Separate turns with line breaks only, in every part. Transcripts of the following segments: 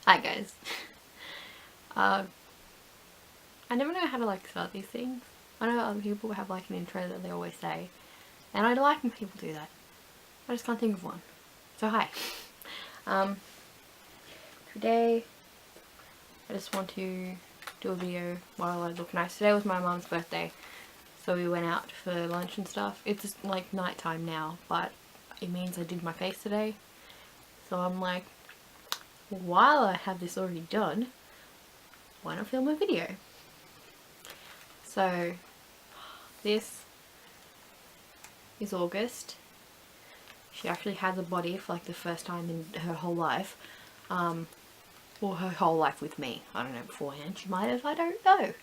Hi guys. I never know how to like start these things. I know other people have like an intro that they always say, and I like when people do that. I just can't think of one. So hi. Today I just want to do a video while I look nice. Today was my mum's birthday, so we went out for lunch and stuff. It's just like night time now, but it means I did my face today. So I'm like, while I have this already done, why not film a video? So this is August. She actually has a body for like the first time in her whole life. Or her whole life with me. I don't know beforehand. She might have, I don't know.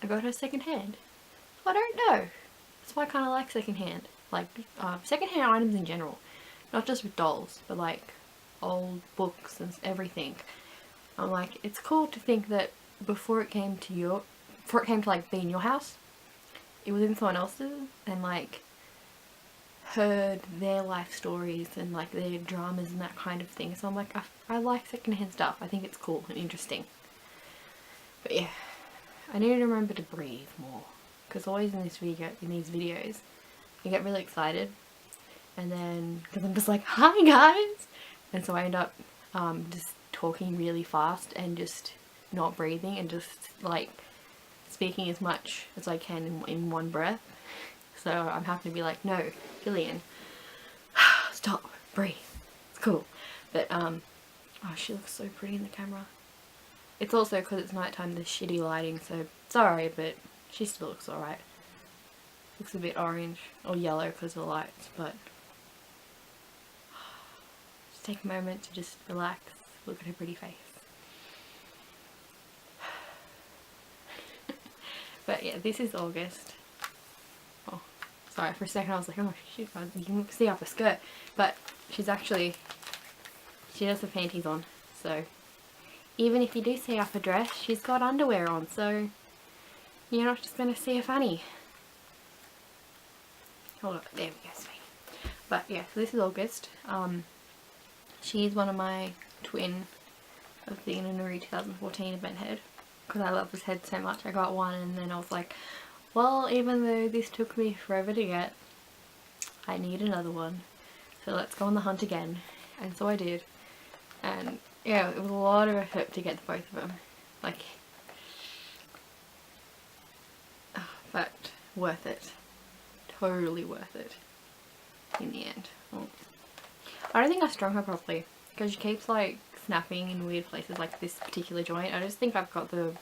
I got her second hand. I don't know. That's why I kind of like second hand. Like second hand items in general. Not just with dolls, but like old books and everything. I'm like, it's cool to think that before it came to like be in your house, it was in someone else's, and like heard their life stories and like their dramas and that kind of thing. So I'm like, I like secondhand stuff. I think it's cool and interesting. But yeah, I need to remember to breathe more, because always in these videos I get really excited, and then because I'm just like, hi guys, and so I end up just talking really fast and just not breathing and just like speaking as much as I can in one breath. So I'm having to be like, no, Gillian, stop, breathe, it's cool. But oh, she looks so pretty in the camera. It's also because it's nighttime, the shitty lighting, so sorry, but she still looks alright. Looks a bit orange or yellow because of the lights, but just take a moment to just relax, look at her pretty face. But yeah, this is August. Oh, sorry, for a second I was like, oh shit, you can see up her skirt. But she's actually, she does have panties on, so even if you do see up her dress, she's got underwear on, so you're not just going to see a fanny. Hold on, there we go, sweet. But yeah, so this is August. She's one of my twin of the Inanuri 2014 event head, because I love this head so much. I got one and then I was like, well, even though this took me forever to get, I need another one, so let's go on the hunt again. And so I did, and yeah, it was a lot of effort to get both of them, like, but worth it, totally worth it in the end. Well, I don't think I strung her properly because she keeps like snapping in weird places, like this particular joint. I just think I've got the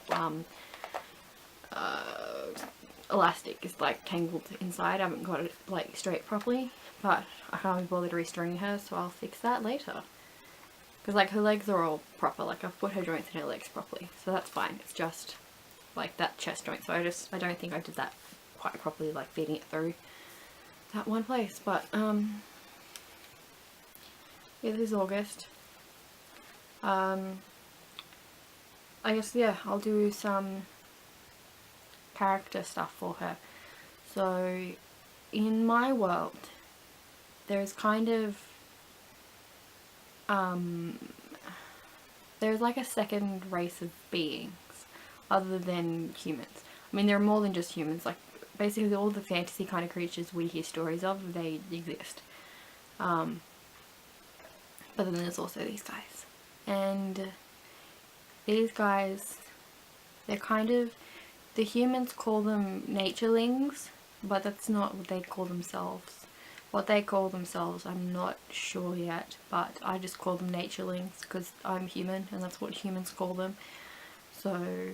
elastic is like tangled inside. I haven't got it like straight properly, but I can't be bothered restringing her, so I'll fix that later. Because like her legs are all proper, like I've put her joints in her legs properly, so that's fine. It's just like that chest joint, so I don't think I did that quite properly, like feeding it through that one place. But yeah, this is August. I guess, yeah, I'll do some character stuff for her. So in my world there's kind of there's like a second race of beings other than humans. I mean, there are more than just humans, like basically all the fantasy kind of creatures we hear stories of, they exist. But then there's also these guys, and these guys, they're kind of, the humans call them naturelings, but that's not what they call themselves. What they call themselves, I'm not sure yet, but I just call them naturelings because I'm human and that's what humans call them. So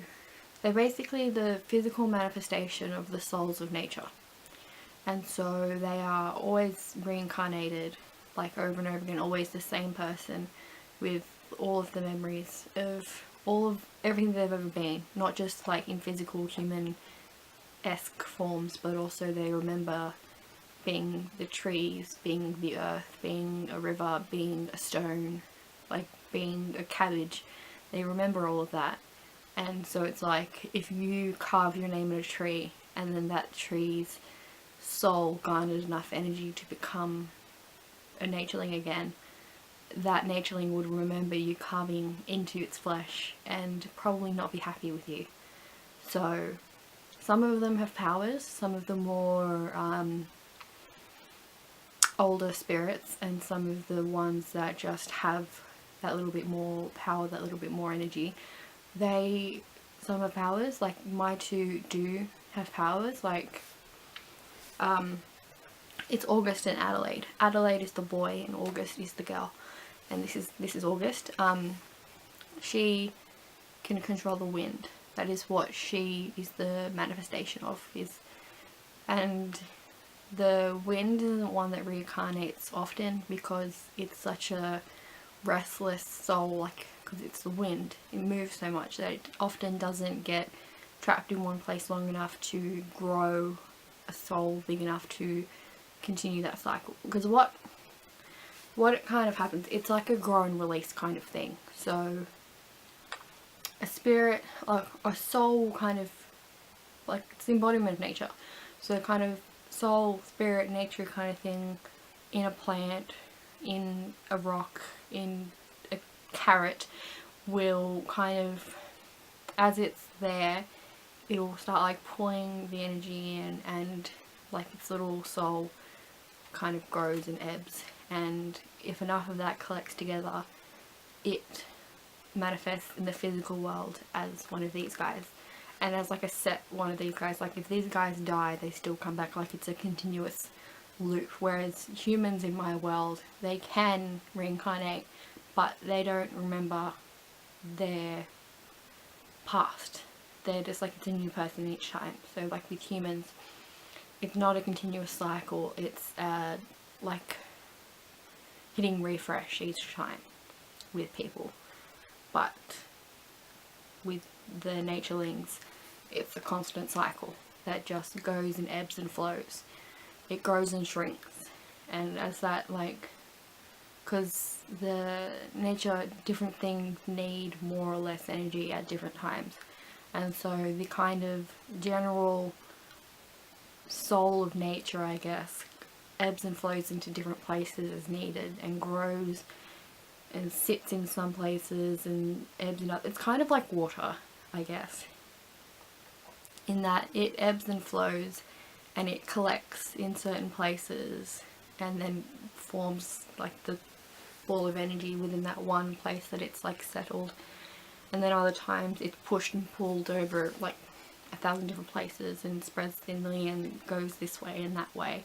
they're basically the physical manifestation of the souls of nature. And so they are always reincarnated, like over and over again, always the same person with all of the memories of all of everything they've ever been, not just like in physical human-esque forms, but also they remember being the trees, being the earth, being a river, being a stone, like being a cabbage. They remember all of that. And so it's like if you carve your name in a tree and then that tree's soul garnered enough energy to become a natureling again, that natureling would remember you carving into its flesh and probably not be happy with you. So some of them have powers, some of the more older spirits, and some of the ones that just have that little bit more power, that little bit more energy. Some have powers, like my two do have powers, like it's August and Adelaide. Adelaide is the boy and August is the girl. And this is August. She can control the wind. That is what she is the manifestation of. And the wind isn't one that reincarnates often because it's such a restless soul, like, because it's the wind. It moves so much that it often doesn't get trapped in one place long enough to grow a soul big enough to continue that cycle. Because what it kind of happens, it's like a grow and release kind of thing. So a spirit, a soul, kind of like, it's the embodiment of nature. So kind of soul, spirit, nature kind of thing in a plant, in a rock, in a carrot will kind of, as it's there, it'll start like pulling the energy in, and like its little soul kind of grows and ebbs, and if enough of that collects together, it manifests in the physical world as one of these guys. And as like a set one of these guys, like if these guys die, they still come back, like it's a continuous loop. Whereas humans in my world, they can reincarnate, but they don't remember their past. They're just like, it's a new person each time. So like with humans, it's not a continuous cycle, it's like hitting refresh each time with people. But with the naturelings, it's a constant cycle that just goes and ebbs and flows. It grows and shrinks, and as that, like, because the nature, different things need more or less energy at different times, and so the kind of general soul of nature, I guess, ebbs and flows into different places as needed, and grows and sits in some places and ebbs and up. It's kind of like water, I guess, in that it ebbs and flows and it collects in certain places and then forms like the ball of energy within that one place that it's like settled, and then other times it's pushed and pulled over like 1,000 different places and spreads thinly and goes this way and that way.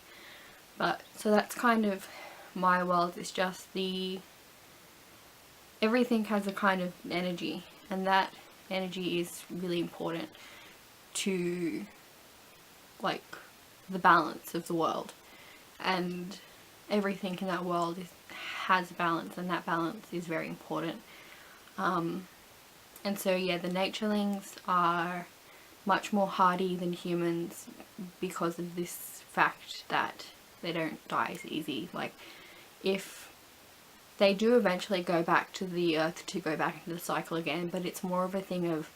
But so that's kind of my world. It's just everything has a kind of energy, and that energy is really important to like the balance of the world, and everything in that world has balance, and that balance is very important. And so yeah, the naturelings are much more hardy than humans because of this fact that they don't die as easy. Like, if they do eventually go back to the earth to go back into the cycle again, but it's more of a thing of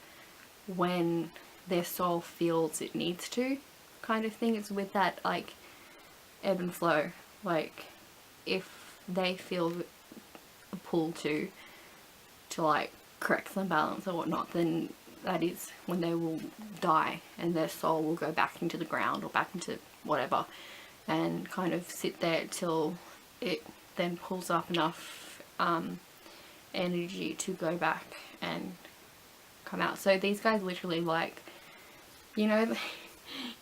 when their soul feels it needs to, kind of thing. It's with that like ebb and flow. Like, if they feel a pull to like correct some balance or whatnot, then that is when they will die, and their soul will go back into the ground or back into whatever, and kind of sit there till it then pulls up enough energy to go back and come out. So these guys literally, like, you know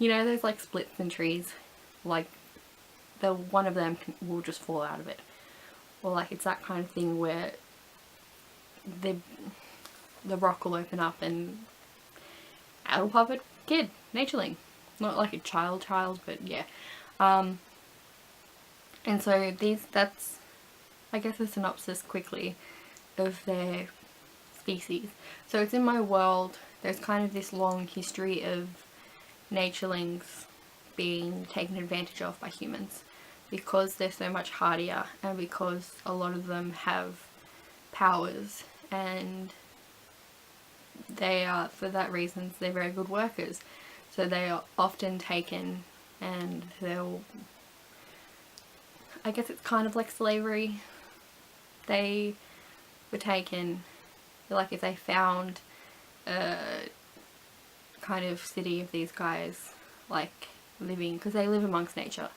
those like splits in trees, like one of them will just fall out of it, or like it's that kind of thing where the rock will open up and out will pop a kid, natureling, not like a child, but yeah. And so that's, I guess, a synopsis quickly of their species. So it's in my world, there's kind of this long history of naturelings being taken advantage of by humans because they're so much hardier, and because a lot of them have powers, and they are, for that reason, they're very good workers. So they are often taken, and they'll, I guess it's kind of like slavery, they were taken, like if they found a kind of city of these guys like living, because they live amongst nature,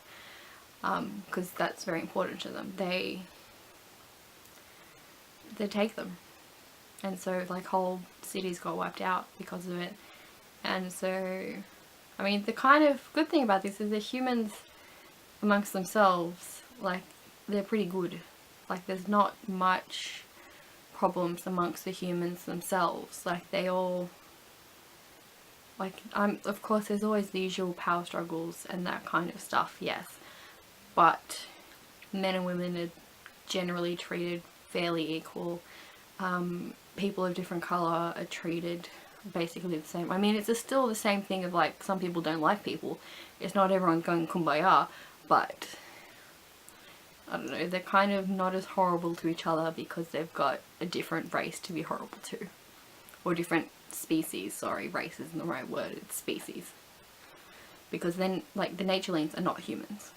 because that's very important to them, they take them, and so like whole cities got wiped out because of it. And so I mean, the kind of good thing about this is the humans amongst themselves, like, they're pretty good. Like, there's not much problems amongst the humans themselves. Like, they all, like, of course there's always the usual power struggles and that kind of stuff, yes, but men and women are generally treated fairly equal. People of different colour are treated basically the same. I mean, it's still the same thing of like, some people don't like people. It's not everyone going kumbaya, but I don't know, they're kind of not as horrible to each other because they've got a different race to be horrible to. Or different species, sorry, race isn't the right word, it's species. Because then, like, the naturelings are not humans.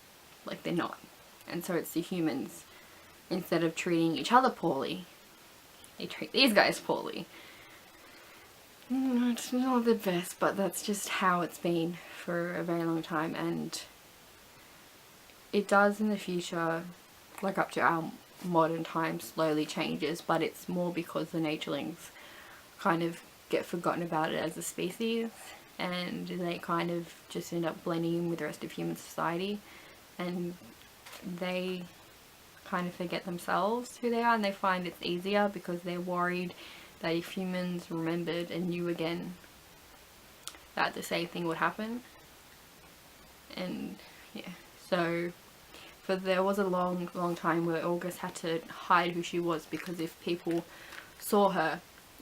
Like, they're not. And so it's the humans, instead of treating each other poorly, they treat these guys poorly. It's not the best, but that's just how it's been for a very long time, and it does in the future, like up to our modern times, slowly changes, but it's more because the naturelings kind of get forgotten about it as a species, and they kind of just end up blending in with the rest of human society, and they kind of forget themselves who they are, and they find it's easier because they're worried that if humans remembered and knew again, that the same thing would happen. And yeah, so there was a long time where August had to hide who she was, because if people saw her,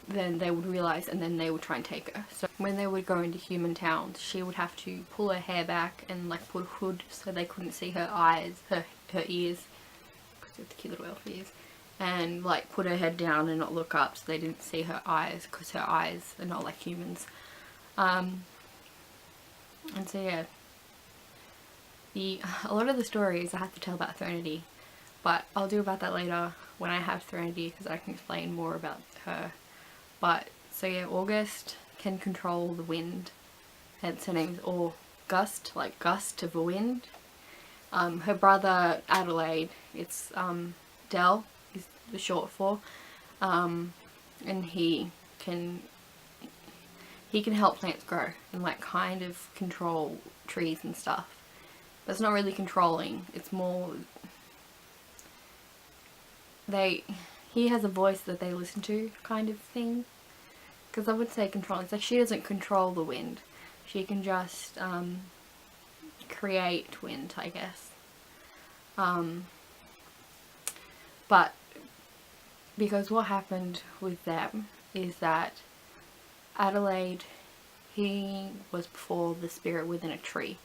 then they would realise, and then they would try and take her. So when they would go into human towns, she would have to pull her hair back and like put a hood so they couldn't see her eyes, her ears, because they have the cute little elf ears, and like put her head down and not look up so they didn't see her eyes, because her eyes are not like humans. And so yeah, a lot of the stories I have to tell about Threnody, but I'll do about that later when I have Threnody, because I can explain more about her. But so yeah, August can control the wind, hence her name is August, like gust of a wind. Her brother Adelaide, it's Del is the short for, and he can help plants grow and like kind of control trees and stuff. But it's not really controlling, it's more he has a voice that they listen to kind of thing. Because I would say controlling, it's like she doesn't control the wind, she can just create wind, I guess. But because what happened with them is that Adelaide, he was before the spirit within a tree,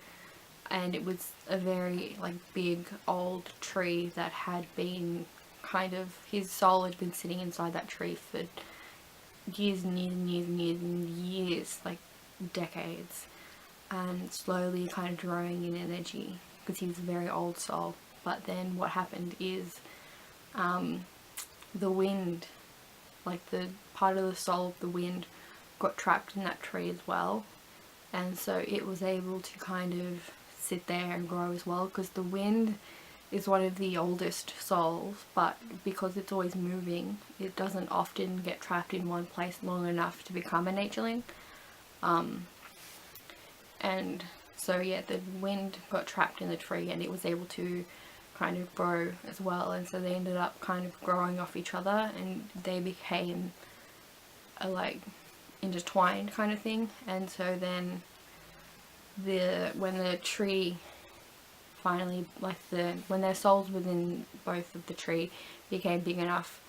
and it was a very like big old tree that had been kind of, his soul had been sitting inside that tree for years and years and years and years and years, like decades, and slowly kind of drawing in energy because he was a very old soul. But then what happened is the wind, like the part of the soul of the wind, got trapped in that tree as well, and so it was able to kind of sit there and grow as well, because the wind is one of the oldest souls, but because it's always moving, it doesn't often get trapped in one place long enough to become a natureling. And so yeah, the wind got trapped in the tree and it was able to kind of grow as well, and so they ended up kind of growing off each other, and they became a like intertwined kind of thing. And so then when the tree finally, like when their souls within both of the tree became big enough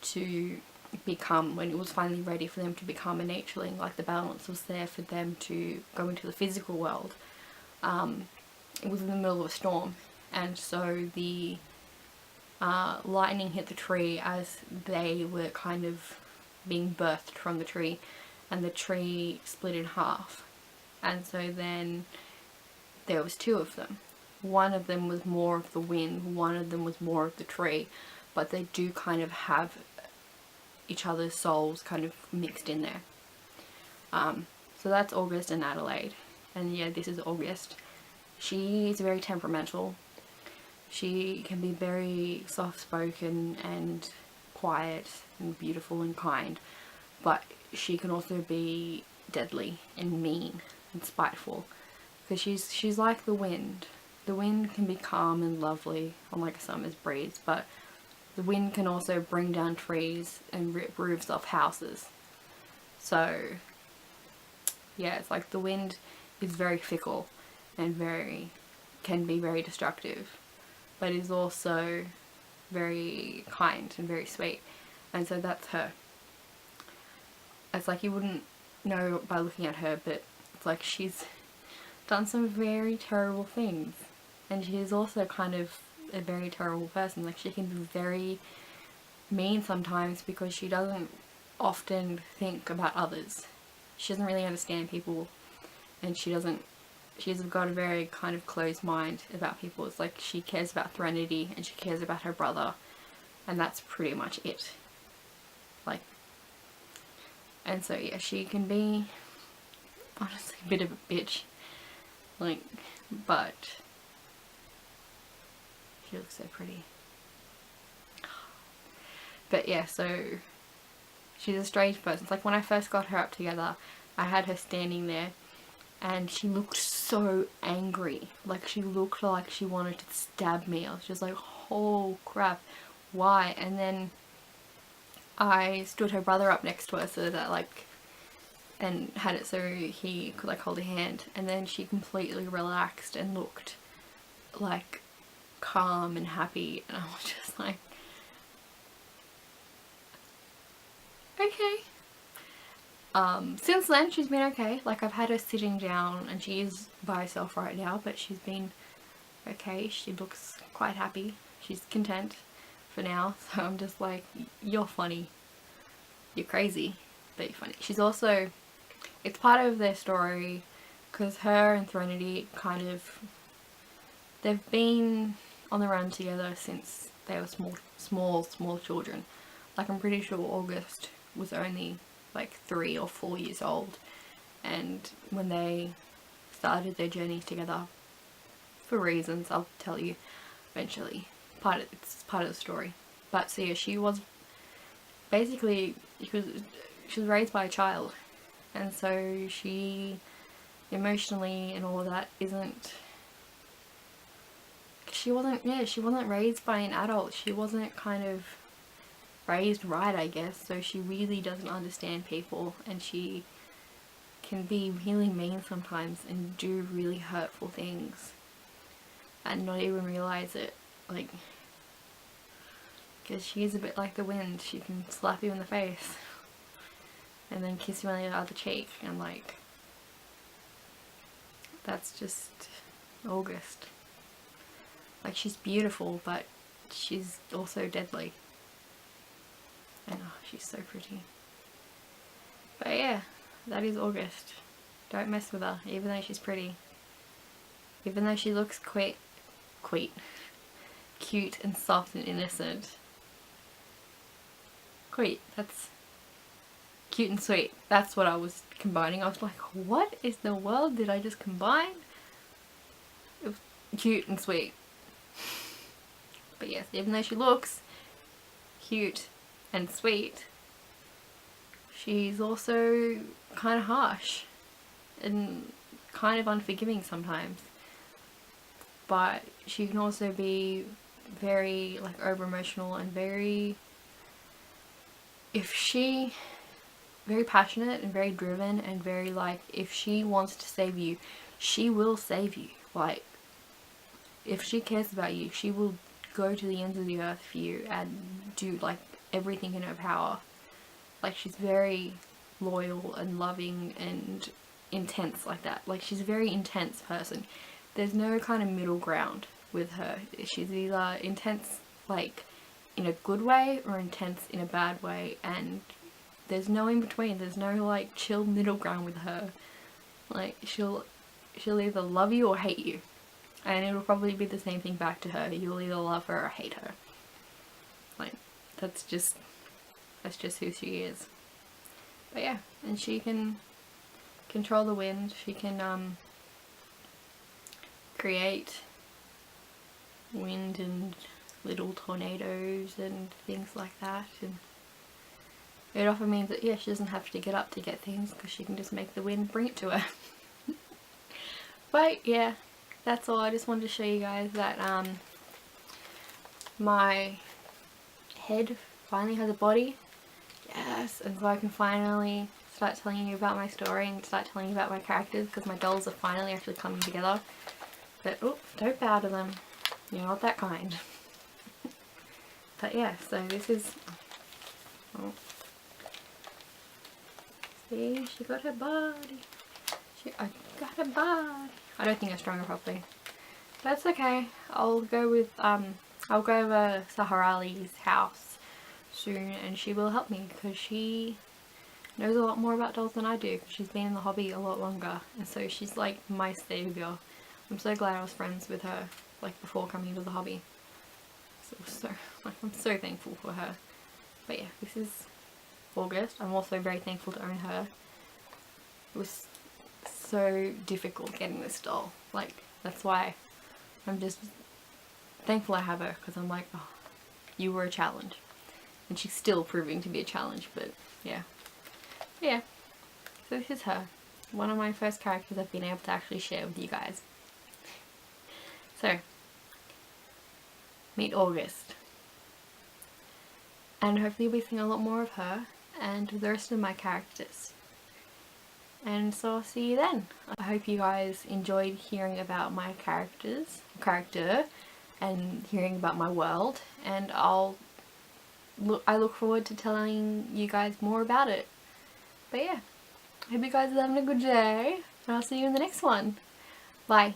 to become, when it was finally ready for them to become a natureling, like the balance was there for them to go into the physical world, it was in the middle of a storm, and so the lightning hit the tree as they were kind of being birthed from the tree, and the tree split in half, and so then there was two of them. One of them was more of the wind, one of them was more of the tree, but they do kind of have each other's souls kind of mixed in there. So that's August and Adelaide. And yeah, this is August. She is very temperamental. She can be very soft-spoken and quiet and beautiful and kind, but she can also be deadly and mean and spiteful, because she's like the wind. The wind can be calm and lovely on like a summer's breeze, but the wind can also bring down trees and rip roofs off houses. So yeah, it's like the wind is very fickle and can be very destructive, but is also very kind and very sweet. And so that's her. It's like you wouldn't know by looking at her, but it's like she's done some very terrible things, and she is also kind of a very terrible person. Like, she can be very mean sometimes because she doesn't often think about others. She doesn't really understand people, and she's got a very kind of closed mind about people. It's like she cares about Threnody and she cares about her brother, and that's pretty much it. Like, and so yeah, she can be honestly a bit of a bitch, like, but she looks so pretty. But yeah, so she's a strange person. It's like when I first got her up together, I had her standing there and she looked so angry. Like, she looked like she wanted to stab me. I was just like, oh crap, why? And then I stood her brother up next to her so that like, and had it so he could like hold her hand, and then she completely relaxed and looked like calm and happy, and I was just like, okay. Since then she's been okay. Like, I've had her sitting down and she is by herself right now, but she's been okay. She looks quite happy. She's content for now, so I'm just like, you're funny. You're crazy, but you're funny. She's also, it's part of their story because her and Threnody kind of, they've been on the run together since they were small children. Like, I'm pretty sure August was only like 3 or 4 years old, and when they started their journeys together, for reasons I'll tell you eventually, it's part of the story. But so yeah, she was basically, she was raised by a child, and so she emotionally and all of that she wasn't raised by an adult. She wasn't kind of raised right, I guess, so she really doesn't understand people, and she can be really mean sometimes and do really hurtful things and not even realize it, like, because she is a bit like the wind. She can slap you in the face and then kiss you on the other cheek, and like, that's just August. Like, she's beautiful, but she's also deadly. And oh, she's so pretty. But yeah, that is August. Don't mess with her, even though she's pretty. Even though she looks cute and soft and innocent. That's cute and sweet. That's what I was combining. I was like, what is the world did I just combine? It was cute and sweet. But yes, even though she looks cute and sweet, she's also kind of harsh and kind of unforgiving sometimes. But she can also be very like over emotional and very passionate and very driven, and very like, if she wants to save you, she will save you. Like, if she cares about you, she will go to the ends of the earth for you and do like everything in her power. Like, she's very loyal and loving and intense like that. Like, she's a very intense person. There's no kind of middle ground with her. She's either intense like in a good way or intense in a bad way, and there's no in between. There's no like chill middle ground with her. Like, she'll either love you or hate you, and it'll probably be the same thing back to her. You'll either love her or hate her. Like, that's just who she is. But yeah, and she can control the wind. She can create wind and little tornadoes and things like that, and it often means that, yeah, she doesn't have to get up to get things because she can just make the wind bring it to her. But yeah, that's all. I just wanted to show you guys that my head finally has a body. Yes, and so I can finally start telling you about my story and start telling you about my characters, because my dolls are finally actually coming together. But oh, don't bow to them. You're not that kind. But yeah, so this is... Oh. See, she got her body. I got her body. I don't think I strung her properly. That's okay. I'll go over Saharali's house soon, and she will help me because she knows a lot more about dolls than I do. She's been in the hobby a lot longer, and so she's like my saviour. I'm so glad I was friends with her like before coming into the hobby. So like, I'm so thankful for her. But yeah, this is August. I'm also very thankful to own her. It was so difficult getting this doll. Like, that's why I'm just thankful I have her, because I'm like, oh, you were a challenge. And she's still proving to be a challenge, but yeah. Yeah, so this is her. One of my first characters I've been able to actually share with you guys. So, meet August. And hopefully you'll be seeing a lot more of her and the rest of my characters. And so I'll see you then. I hope you guys enjoyed hearing about my character and hearing about my world, and I look forward to telling you guys more about it. But yeah, I hope you guys are having a good day, and I'll see you in the next one. Bye.